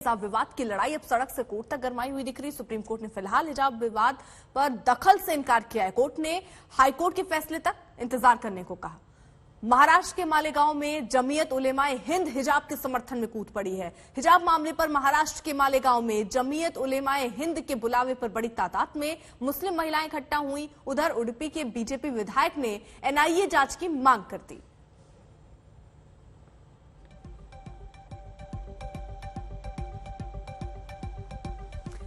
हिजाब विवाद की लड़ाई अब सड़क से कोर्ट तक गरमाई हुई दिख रही। सुप्रीम कोर्ट ने फिलहाल हिजाब विवाद पर दखल से इनकार किया है। कोर्ट ने हाईकोर्ट के फैसले तक इंतजार करने को कहा। महाराष्ट्र के मालेगांव में जमीयत उलेमाए हिंद हिजाब के समर्थन में कूद पड़ी है। हिजाब मामले पर महाराष्ट्र के मालेगांव में जमीयत उलेमाए हिंद के बुलावे पर बड़ी तादाद में मुस्लिम महिलाएं इकट्ठा हुई। उधर उडुपी के बीजेपी विधायक ने एनआईए जांच की मांग कर दी।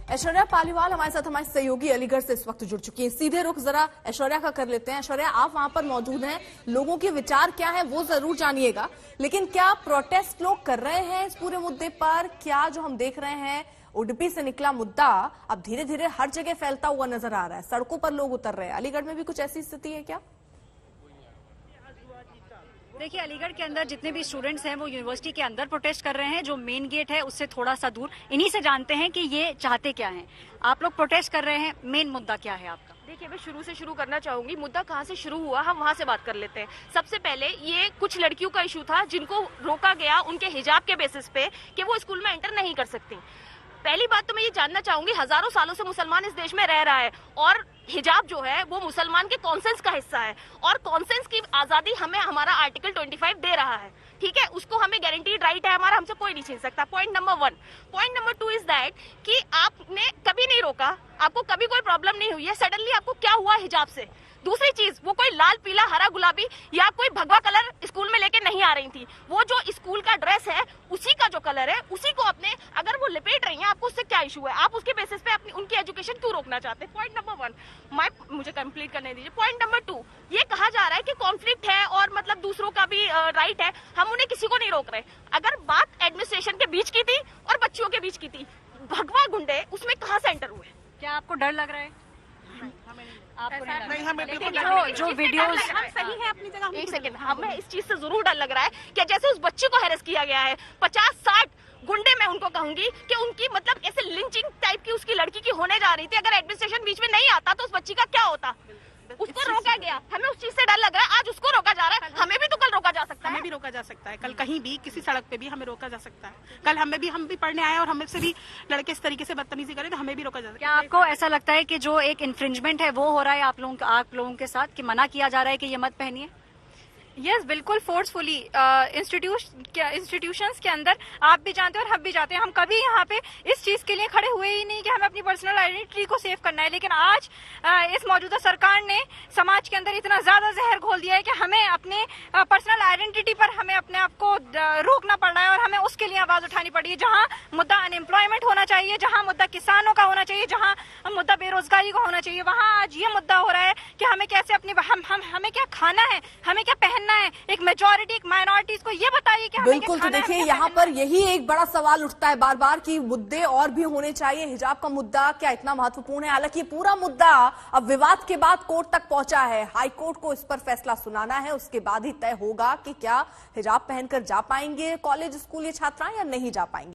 ऐश्वर्या पालीवाल हमारे साथ हमारे सहयोगी अलीगढ़ से इस वक्त जुड़ चुकी हैं। सीधे रुख जरा ऐश्वर्या का कर लेते हैं। ऐश्वर्या, आप वहां पर मौजूद हैं, लोगों के विचार क्या है वो जरूर जानिएगा, लेकिन क्या प्रोटेस्ट लोग कर रहे हैं इस पूरे मुद्दे पर? क्या जो हम देख रहे हैं उडुपी से निकला मुद्दा अब धीरे धीरे हर जगह फैलता हुआ नजर आ रहा है, सड़कों पर लोग उतर रहे हैं। अलीगढ़ में भी कुछ ऐसी स्थिति है क्या? देखिए, अलीगढ़ के अंदर जितने भी स्टूडेंट्स हैं वो यूनिवर्सिटी के अंदर प्रोटेस्ट कर रहे हैं, जो मेन गेट है उससे थोड़ा सा दूर। इन्हीं से जानते हैं कि ये चाहते क्या हैं। आप लोग प्रोटेस्ट कर रहे हैं, मेन मुद्दा क्या है आपका? देखिए, मैं शुरू से शुरू करना चाहूंगी। मुद्दा कहाँ से शुरू हुआ हम वहाँ से बात कर लेते हैं। सबसे पहले ये कुछ लड़कियों का इशू था जिनको रोका गया उनके हिजाब के बेसिस पे कि वो स्कूल में एंटर नहीं कर सकती। पहली बात तो मैं ये जानना चाहूंगी, हजारों सालों से मुसलमान इस देश में रह रहा है और हिजाब जो है वो मुसलमान के कॉन्सेंस का हिस्सा है और कॉन्सेंस की आजादी हमें हमारा आर्टिकल 25 दे रहा है। ठीक है, उसको हमें गारंटीड राइट है हमारा, हमसे कोई नहीं छीन सकता। Point number 1। Point number 2 is that कि आपने कभी नहीं रोका, आपको कभी कोई प्रॉब्लम नहीं हुई है, सडनली आपको क्या हुआ हिजाब से? दूसरी चीज, वो कोई लाल पीला हरा गुलाबी या कोई भगवा कलर स्कूल में लेके नहीं आ रही थी। वो जो स्कूल का ड्रेस है उसी का जो कलर है उसी को अपने अगर वो लपेट रही हैं, आपको उससे क्या इशू है? आप उसके बेसिस पे अपनी उनकी एजुकेशन क्यों रोकना चाहते हैं? पॉइंट नंबर 1 मुझे कंप्लीट करने दीजिए। पॉइंट नंबर 2, ये कहा जा रहा है कि कॉन्फ्लिक्ट है और मतलब दूसरों का भी राइट है, हम उन्हें किसी को नहीं रोक रहे। अगर बात एडमिनिस्ट्रेशन के बीच की थी और बच्चियों के बीच की थी, भगवा गुंडे उसमें कहाँ से एंटर हुए? क्या आपको डर लग रहा है? आपको नहीं, हमें जो वीडियोस हम सही है अपनी जगह। एक सेकंड, हमें इस चीज से जरूर डर लग रहा है कि जैसे उस बच्चे को हैरेस किया गया है, 50-60 गुंडे मैं उनको कहूंगी कि उनकी मतलब ऐसे लिंचिंग टाइप की उसकी लड़की की होने जा रही थी। अगर एडमिनिस्ट्रेशन बीच में नहीं आता तो उस बच्ची का क्या होता? उसको रोका गया, हमें उस चीज से डर लग रहा है। आज उसको रोका जा रहा है, हमें भी तो कल रोका जा सकता है। हमें भी रोका जा सकता है, कल कहीं भी किसी सड़क पे भी हमें रोका जा सकता है। कल हम भी पढ़ने आए और हमें से भी लड़के इस तरीके से बदतमीजी करें तो हमें भी रोका जा सकता है। क्या आपको ऐसा लगता है कि जो एक इन्फ्रिंजमेंट है वो हो रहा है आप लोगों के साथ, कि मना किया जा रहा है कि ये मत पहनिए? यस, बिल्कुल फोर्सफुली इंस्टीट्यूशंस के अंदर आप भी जानते हैं और हम भी जानते हैं। हम कभी यहाँ पे इस चीज के लिए खड़े हुए ही नहीं कि हमें अपनी पर्सनल आइडेंटिटी को सेव करना है, लेकिन आज इस मौजूदा सरकार ने समाज के अंदर इतना ज्यादा जहर घोल दिया है कि हमें अपने पर्सनल आइडेंटिटी पर हमें अपने आप को रोकना पड़ रहा है और हमें उसके लिए आवाज उठानी पड़ी है। जहाँ मुद्दा अनएम्प्लॉयमेंट होना चाहिए, जहाँ मुद्दा किसानों का होना चाहिए, जहाँ मुद्दा बेरोजगारी का होना चाहिए, वहाँ आज ये मुद्दा हो रहा है कि हमें कैसे अपनी हमें क्या खाना है, हमें क्या पहनना है। एक मेजॉरिटी, एक माइनॉरिटीज को ये बताइए कि बिल्कुल। तो देखिए, यहाँ पर यही एक बड़ा सवाल उठता है बार बार कि मुद्दे और भी होने चाहिए। हिजाब का मुद्दा क्या इतना महत्वपूर्ण है? हालांकि ये पूरा मुद्दा अब विवाद के बाद कोर्ट तक पहुंचा है। हाई कोर्ट को इस पर फैसला सुनाना है, उसके बाद ही तय होगा कि क्या हिजाब पहनकर जा पाएंगे कॉलेज स्कूल ये छात्राएं या नहीं जा पाएंगे।